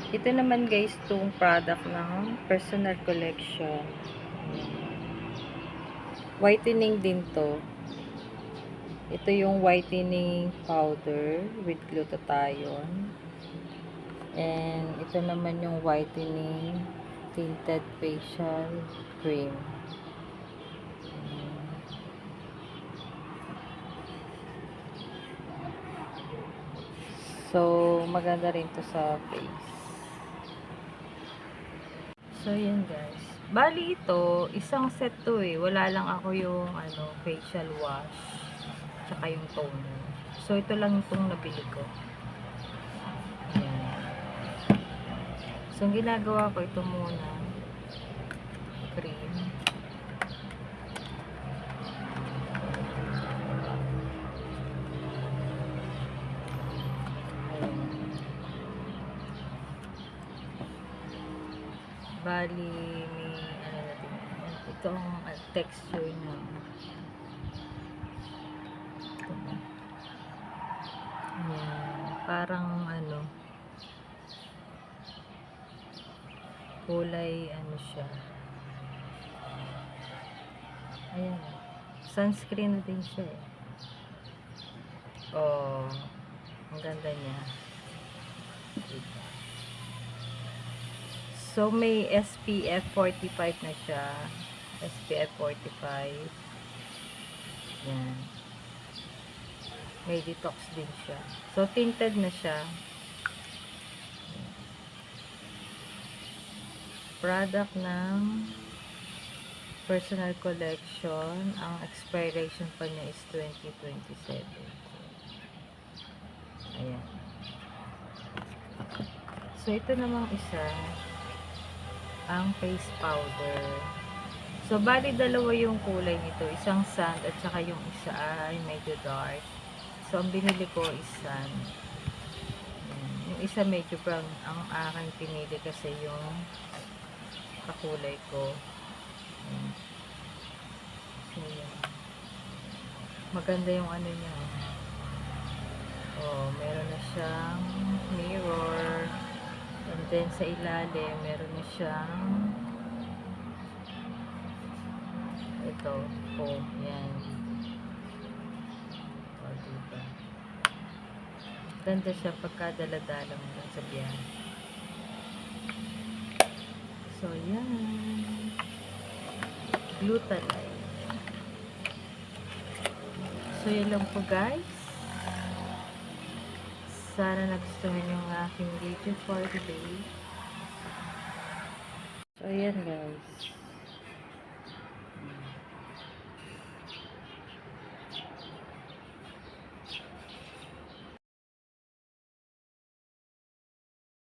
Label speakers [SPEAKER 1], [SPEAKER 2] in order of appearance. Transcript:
[SPEAKER 1] Ito naman guys, itong product ng personal collection. Whitening din to. Ito yung whitening powder with glutathione. And ito naman yung whitening tinted facial cream. So, maganda rin to sa face. So, yan guys. Bali ito, isang set to eh. Wala lang ako yung facial wash. Tsaka yung toner. So, ito lang itong nabili ko. Ayan. So, ang ginagawa ko ito muna. Cream. Bali, may natin, ito ang texture niya. Ayan, parang kulay siya. Ayan, sunscreen na din siya eh. Oh, ang ganda niya. So, may SPF 45 na siya. SPF 45. Yan. May detox din siya. So, tinted na siya. Product ng personal collection. Ang expiration pa niya is 2027. Ayan. So, ito namang isa. Ang face powder. So, bali dalawa yung kulay nito. Isang sand at saka yung isa ay medyo dark. So, ang binili ko is sand. Yung isa medyo brown. Ang aking pinili kasi yung kakulay ko. So, yan. Maganda yung niya. Oh, meron na siyang mirror. And then, sa ilalim, meron na siyang ito. Oh, yan. O, diba? Ganda siya pagkadala-dala mo lang sa biyahe. So, yan. Glutathione. So, yan lang po guys. Sana nagustuhan yung aking video for today.